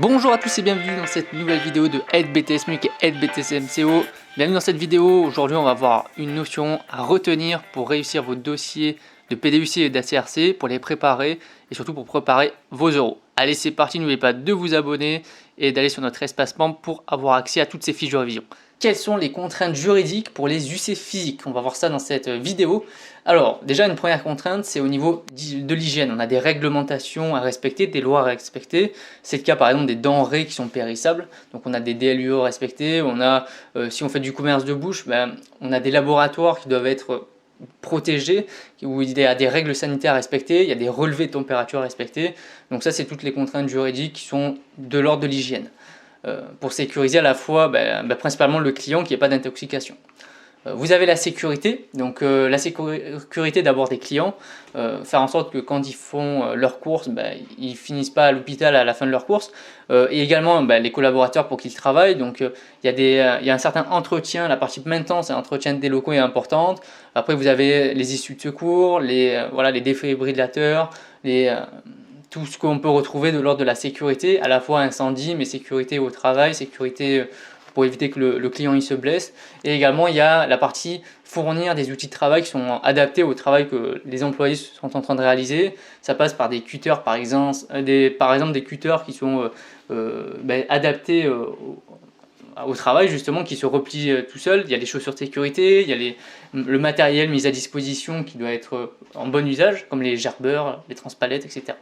Bonjour à tous et bienvenue dans cette nouvelle vidéo de Aide BTS MUC et Aide BTS MCO. Bienvenue dans cette vidéo. Aujourd'hui on va voir une notion à retenir pour réussir vos dossiers de PDUC et d'ACRC, pour les préparer et surtout pour préparer vos euros. Allez, c'est parti, n'oubliez pas de vous abonner et d'aller sur notre espace membre pour avoir accès à toutes ces fiches de révision. Quelles sont les contraintes juridiques pour les UC physiques? On va voir ça dans cette vidéo. Alors, déjà une première contrainte, c'est au niveau de l'hygiène. On a des réglementations à respecter, des lois à respecter. C'est le cas par exemple des denrées qui sont périssables. Donc on a des DLUE à respecter. On a, si on fait du commerce de bouche, on a des laboratoires qui doivent être protégés, où il y a des règles sanitaires à respecter, il y a des relevés de température à respecter. Donc ça, c'est toutes les contraintes juridiques qui sont de l'ordre de l'hygiène. Pour sécuriser à la fois principalement le client qu'il n'y ait pas d'intoxication. Vous avez la sécurité, donc la sécurité d'abord des clients, faire en sorte que quand ils font leurs courses, ils finissent pas à l'hôpital à la fin de leurs courses, et également les collaborateurs pour qu'ils travaillent. Donc il y a un certain entretien, la partie maintenance et entretien des locaux est importante. Après vous avez les issues de secours, les défibrillateurs, tout ce qu'on peut retrouver de l'ordre de la sécurité, à la fois incendie, mais sécurité au travail, sécurité pour éviter que le client il se blesse. Et également, il y a la partie fournir des outils de travail qui sont adaptés au travail que les employés sont en train de réaliser. Ça passe par des cutters, par exemple des cutters qui sont adaptés au travail, justement, qui se replient tout seul. Il y a les chaussures de sécurité, il y a le matériel mis à disposition qui doit être en bon usage, comme les gerbeurs, les transpalettes, etc.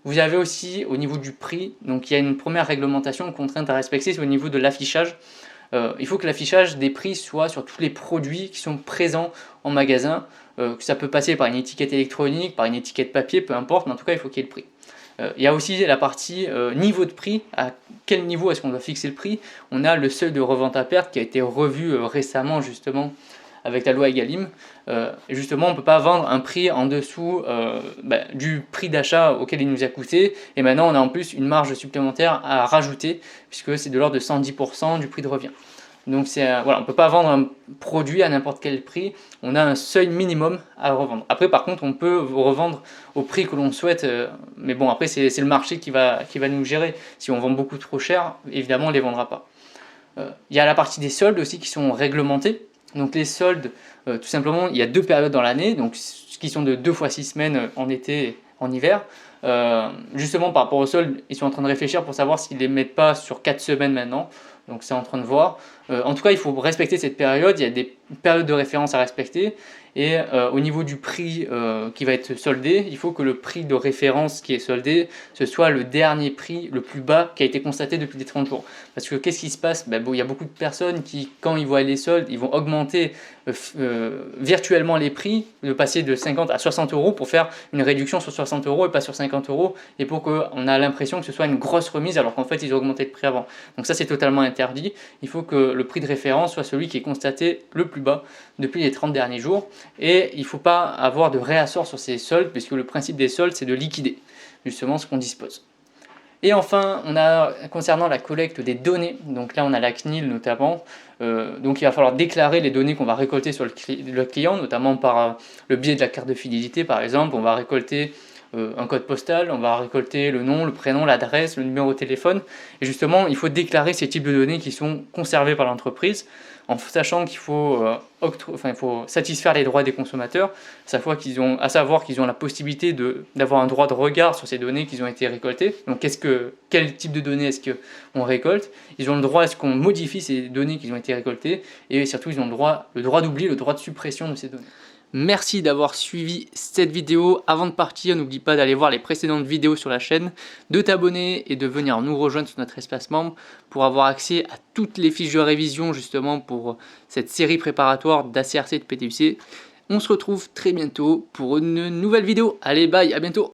Vous avez aussi au niveau du prix, donc il y a une première réglementation, une contrainte à respecter, c'est au niveau de l'affichage. Il faut que l'affichage des prix soit sur tous les produits qui sont présents en magasin. Ça peut passer par une étiquette électronique, par une étiquette papier, peu importe, mais en tout cas il faut qu'il y ait le prix. Il y a aussi la partie niveau de prix, à quel niveau est-ce qu'on doit fixer le prix. On a le seuil de revente à perte qui a été revu récemment justement avec la loi Egalim. Justement, on ne peut pas vendre un prix en dessous du prix d'achat auquel il nous a coûté, et maintenant on a en plus une marge supplémentaire à rajouter, puisque c'est de l'ordre de 110% du prix de revient. Donc on ne peut pas vendre un produit à n'importe quel prix, on a un seuil minimum à revendre. Après par contre on peut revendre au prix que l'on souhaite, mais bon après c'est le marché qui va nous gérer. Si on vend beaucoup trop cher, évidemment on ne les vendra pas. Il y a la partie des soldes aussi qui sont réglementés. Donc les soldes, tout simplement, il y a deux périodes dans l'année, donc qui sont de 2 fois 6 semaines en été et en hiver. Justement par rapport aux soldes, ils sont en train de réfléchir pour savoir s'ils ne les mettent pas sur 4 semaines maintenant. Donc c'est en train de voir. En tout cas, il faut respecter cette période, il y a des périodes de référence à respecter. Et au niveau du prix qui va être soldé, il faut que le prix de référence qui est soldé, ce soit le dernier prix le plus bas qui a été constaté depuis les 30 jours. Parce que qu'est-ce qui se passe? Il y a beaucoup de personnes qui, quand ils voient les soldes, ils vont augmenter virtuellement les prix, de passer de 50 à 60 euros pour faire une réduction sur 60 euros et pas sur 50 euros, et pour qu'on a l'impression que ce soit une grosse remise alors qu'en fait ils ont augmenté le prix avant. Donc ça c'est totalement interdit. Il faut que le prix de référence soit celui qui est constaté le plus bas depuis les 30 derniers jours. Et il ne faut pas avoir de réassort sur ces soldes, puisque le principe des soldes, c'est de liquider justement ce qu'on dispose. Et enfin, on a concernant la collecte des données, donc là on a la CNIL notamment, donc il va falloir déclarer les données qu'on va récolter sur le client, notamment par le biais de la carte de fidélité par exemple. On va récolter un code postal, on va récolter le nom, le prénom, l'adresse, le numéro de téléphone, et justement il faut déclarer ces types de données qui sont conservées par l'entreprise, en sachant qu'il faut, il faut satisfaire les droits des consommateurs, à savoir qu'ils ont la possibilité d'avoir un droit de regard sur ces données qui ont été récoltées. Donc quel type de données est-ce qu'on récolte? Ils ont le droit à ce qu'on modifie ces données qui ont été récoltées, et surtout ils ont le droit d'oubli, le droit de suppression de ces données. Merci d'avoir suivi cette vidéo. Avant de partir, n'oublie pas d'aller voir les précédentes vidéos sur la chaîne, de t'abonner et de venir nous rejoindre sur notre espace membre pour avoir accès à toutes les fiches de révision justement pour cette série préparatoire d'ACRC et de PDUC. On se retrouve très bientôt pour une nouvelle vidéo. Allez, bye, à bientôt.